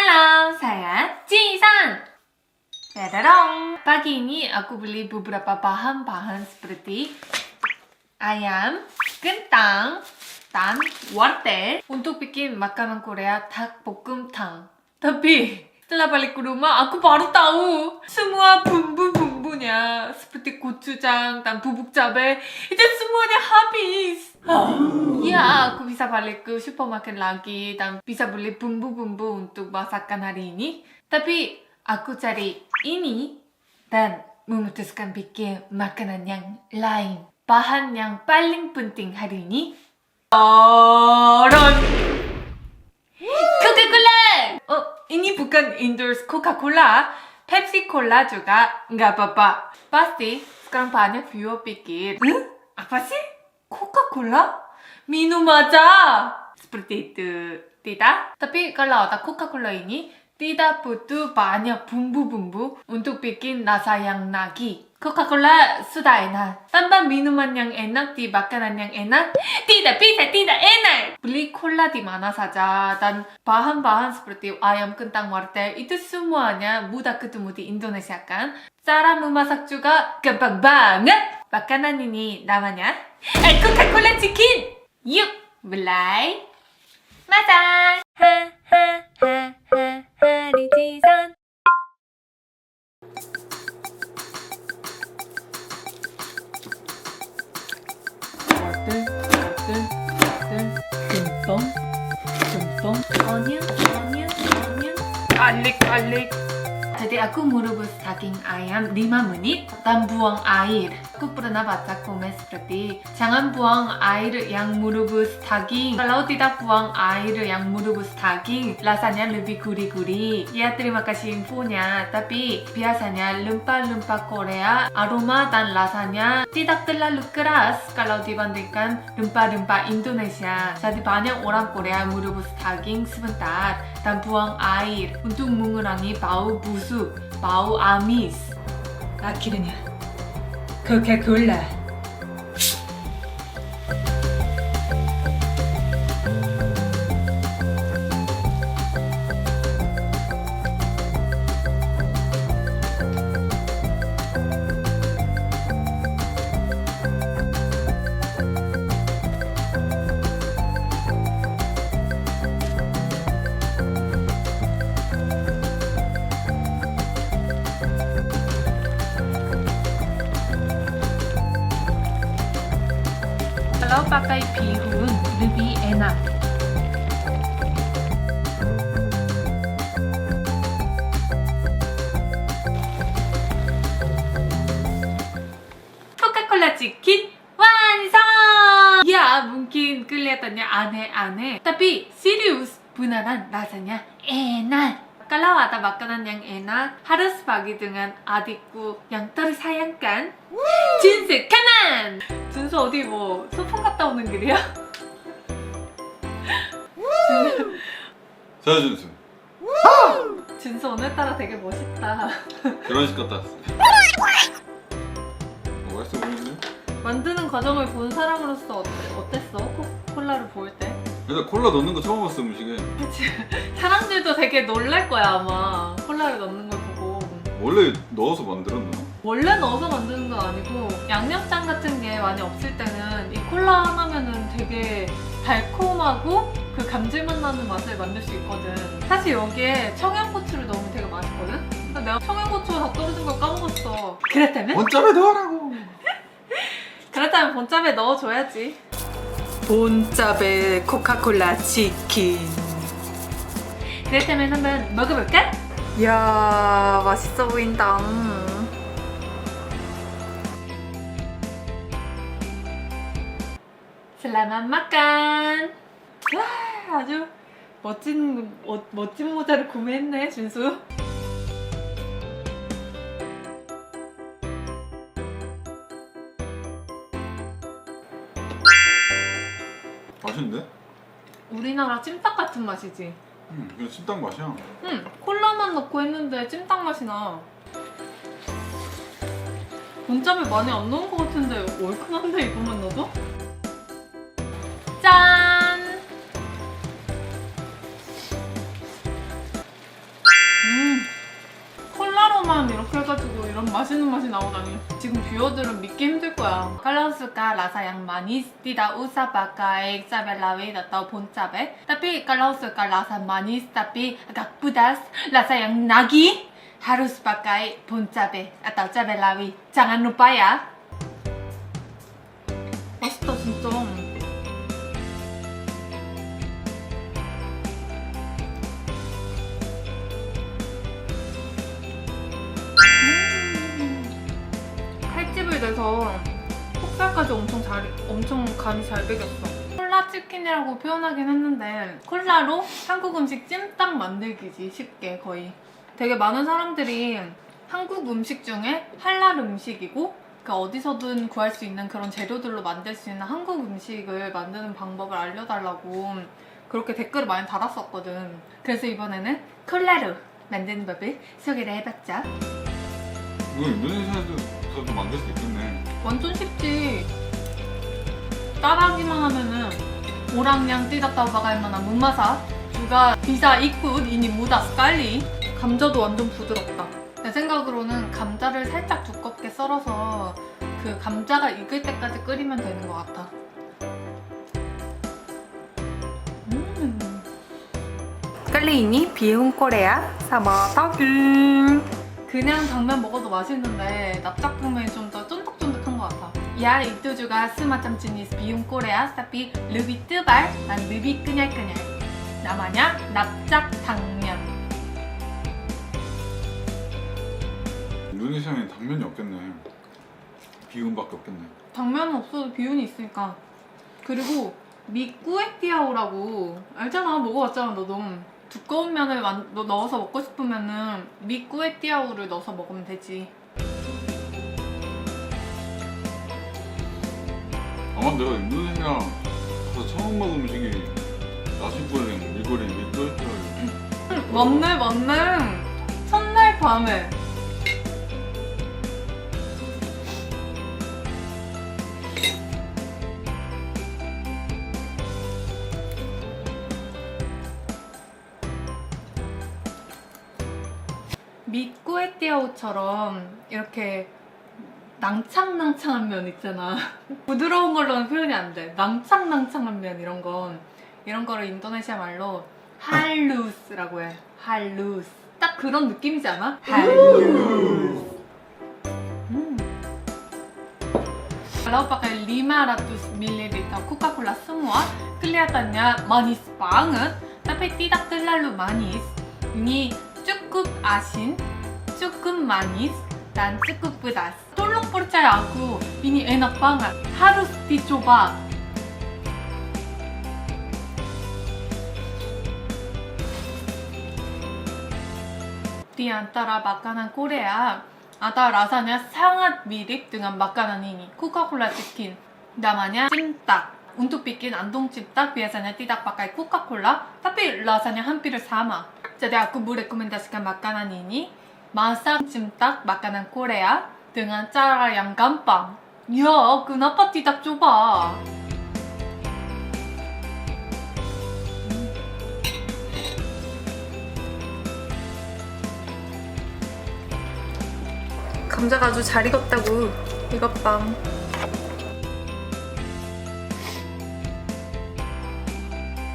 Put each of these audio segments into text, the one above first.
Halo, saya Jisan. Tadadong. Pagi ini aku beli beberapa bahan-bahan seperti ayam, kentang, dan wortel untuk bikin makanan Korea 닭볶음탕. Tapi setelah balik ke rumah, aku baru tahu semua bumbu-bumbunya seperti gochujang dan bubuk cabai itu semuanya habis. Ya, aku bisa balik ke supermarket lagi dan bisa beli bumbu-bumbu untuk masakan hari ini. Tapi aku cari ini dan memutuskan bikin makanan yang lain. Bahan yang paling penting hari ini. Coca-Cola! Oh, ini bukan endorse Coca-Cola. Pepsi Cola juga nggak apa-apa. Pasti sekarang banyak viewer pikir, apa sih? Coca-Cola? Minum aja! Seperti itu, tidak? Tapi kalau ada Coca-Cola ini tidak butuh banyak bumbu-bumbu untuk bikin rasa yang nagih. Coca-Cola sudah enak. Tambah minuman yang enak di makanan yang enak. Tidak bisa, tidak enak. Beli cola di mana saja. Dan bahan-bahan seperti ayam, kentang, wortel itu semuanya mudah ketemu di Indonesia kan? Cara memasak juga gampang banget. Makanan ini namanya Coca-Cola chicken. Yuk, mulai masak. Hari Jisan. Onion. Garlic. Jadi aku merebus daging ayam 5 menit dan buang air. Aku pernah baca komen seperti jangan buang air yang merebus daging. Kalau tidak buang air yang merebus daging, rasanya lebih gurih-gurih. Ya, terima kasih infonya. Tapi biasanya rempah-rempah Korea aroma dan rasanya tidak terlalu keras kalau dibandingkan rempah-rempah Indonesia. Jadi banyak orang Korea merebus daging sebentar dan buang air untuk mengurangi bau busuk, bau amis. Akhirnya Coca-Cola. Kalau pakai bihun lebih enak. Coca-Cola chicken 완성! Ya, mungkin kelihatannya aneh-aneh. Tapi serius, beneran rasanya enak. Kalau ada makanan yang enak, harus bagi dengan adikku yang tersayangkan. 준수, 가만! 준수 어디 뭐 소풍 갔다 오는 길이야? 서준수 준수 오늘따라 되게 멋있다. 결혼식 갔다 왔어. 맛있어 보이는데? 만드는 과정을 본 사람으로서 어땠어? 콜라를 볼 때? 일단 콜라 넣는 거 처음 봤어 음식에. 그치? 사람들도 되게 놀랄 거야 아마 콜라를 넣는 걸 보고. 원래 넣어서 만들었나? 원래 넣어서 만드는 건 아니고 양념장 같은 게 많이 없을 때는 이 콜라 하나면은 되게 달콤하고 그 감질맛 나는 맛을 만들 수 있거든. 사실 여기에 청양고추를 넣으면 되게 맛있거든? 근데 내가 청양고추가 다 떨어진 걸 까먹었어. 그렇다면? 원점에 넣으라고! 그렇다면 본짭에 넣어줘야지. 본짭에 코카콜라 치킨. 그렇다면 한번 먹어볼까? 이야, 맛있어 보인다. Selamat makan. 와, 아주 멋진 모자를 구매했네, 준수. 맛있는데? 우리나라 찜닭 같은 맛이지. 그냥 찜닭 맛이야. 응, 콜라만 넣고 했는데 찜닭 맛이 나. 본점에 많이 안 넣은 것 같은데 얼큰한데 이것만 넣어도? 짠! 이런 맛있는 맛이 나오다니. 지금 뷰어들은 믿기 힘들 거야. Kalau suka rasa yang manis, tidak usah pakai cabai rawit atau pun cabai. Tapi kalau suka rasa manis tapi agak pedas, rasa yang nagih, harus pakai pun cabai atau cabai rawit. Jangan lupa ya. 맛있다 진짜. 칼집을 내서 폭살까지 엄청 간이 잘 배겼어. 콜라 치킨이라고 표현하긴 했는데 콜라로 한국 음식 찜닭 만들기지 쉽게 거의. 되게 많은 사람들이 한국 음식 중에 할랄 음식이고 그 어디서든 구할 수 있는 그런 재료들로 만들 수 있는 한국 음식을 만드는 방법을 알려달라고 그렇게 댓글을 많이 달았었거든. 그래서 이번에는 콜라로 만드는 법을 소개를 해봤죠. 이거 인도네시아에서도 만들 수 있겠네. 완전 쉽지. 따라하기만 하면은 orang yang tidak tahu bagaimana memasak juga bisa ikut ini mudah sekali. 감자도 완전 부드럽다. 내 생각으로는 감자를 살짝 두껍게 썰어서 그 감자가 익을 때까지 끓이면 되는 것 같아. Kali ini bihun Korea sama daging. 그냥 당면 먹어도 맛있는데 납작국면이 좀 더 쫀득쫀득한 것 같아. Ya itu juga semacam jenis bihun Korea tapi lebih tebal dan lebih kenyal-kenyal. Namanya 납작 당면. 인도네시아엔 당면이 없겠네. 비움밖에 없겠네. 당면은 없어도 비운이 있으니까. 그리고 미꾸에띠아오라고 알잖아. 먹어봤잖아 너도. 두꺼운 면을 넣어서 먹고 싶으면은 미꾸에띠아오를 넣어서 먹으면 되지. 아마 내가 인도네시아 가서 처음 먹은 음식이 나시고랭, 미고랭, 미꾸에띠아오. 맞네. 첫날 밤에. 미꾸에띠아오처럼 이렇게 낭창낭창한 면 있잖아. 부드러운 걸로는 표현이 안 돼. 낭창낭창한 면 이런 거를 인도네시아 말로 할루스라고 해. 할루스. 딱 그런 느낌이지 않아? 할루스. Kalau pakai 500ml Coca-Cola semua, kelihatannya manis banget, tapi tidak terlalu manis. Ini cukup asin, cukup manis, dan cukup pedas. Tolong percaya aku, ini enak banget. Harus dicoba. Di antara makanan Korea, ada rasanya sangat mirip dengan makanan ini, Coca-Cola chicken. Namanya 찜닭. Untuk bikin andong 찜닭 biasanya tidak pakai Coca-Cola, tapi rasanya hampir sama. Jadi aku merekomendasikan makanan ini, masak 찜닭 makanan Korea dengan cara yang gampang. Ya, kenapa tidak coba? 감자가 아주 잘 익었다고. 이것 봐.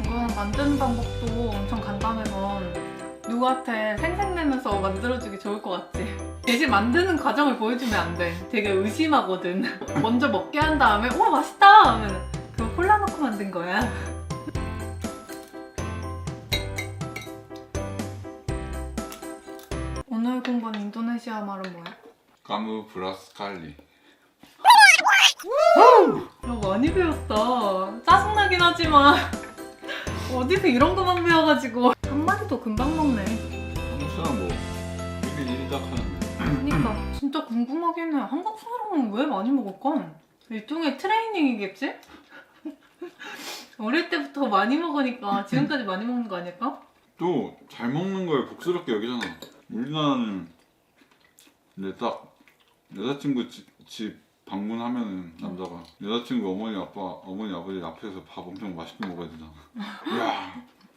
이거는 만드는 방법도 엄청 간단해서 누구한테 생색내면서 만들어주기 좋을 것 같지? 대신 만드는 과정을 보여주면 안 돼. 되게 의심하거든. 먼저 먹게 한 다음에 우와 맛있다 하면 그거 콜라 넣고 만든 거야. 오늘 공부한 인도네시아 말은 뭐야? 까무 브라스칼리. 야 많이 배웠다. 짜증나긴 하지만 어디서 이런 거만 배워가지고 한마디도 금방 먹네. 한국 사람 뭐 1일 1닭 하는데. 그러니까 진짜 궁금하긴 해. 한국 사람은 왜 많이 먹을까? 일종의 트레이닝이겠지? 어릴 때부터 많이 먹으니까 지금까지 많이 먹는 거 아닐까? 또 잘 먹는 걸 복스럽게 여기잖아. 우리나라는 이제 딱 여자친구 집 방문하면은 남자가 여자친구 어머니 아버지 앞에서 밥 엄청 맛있게 먹어야 되잖아. 이야,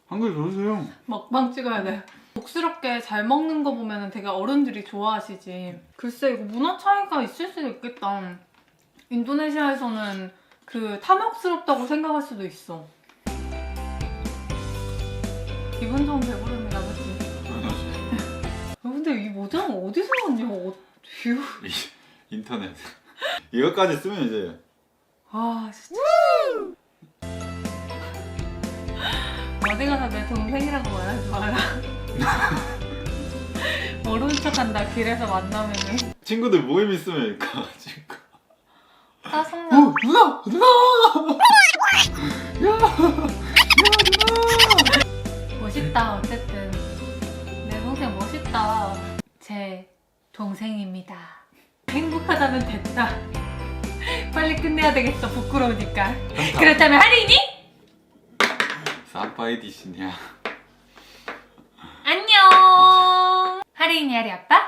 한 그릇 더 주세요. 먹방 찍어야 돼. 복스럽게 잘 먹는 거 보면 되게 어른들이 좋아하시지. 글쎄 이거 문화 차이가 있을 수도 있겠다. 인도네시아에서는 그 탐욕스럽다고 생각할 수도 있어. 기분 좋은 배부름이라 그치? 근데 이 모자는 어디서 왔냐? 휴. 인터넷. 이것까지 쓰면 이제 아 진짜. 어디 가서 내 동생이라고 말하지 마라. 모르는 척한다. 길에서 만나면은. 친구들 모임 있으면 가가지고. 짜증나. 누나! 누나! 야! 멋있다. 어쨌든 내 동생 멋있다. 제 동생입니다. 행복하다면 됐다. 빨리 끝내야 되겠어. 부끄러우니까. 그렇다면 할인이? 사파이디시냐. 안녕. 하리니 하리 아빠.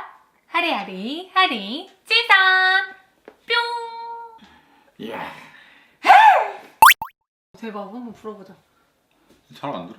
하리 찌산 뿅. 이야. 대박. 한번 불어보자. 잘 안 들어.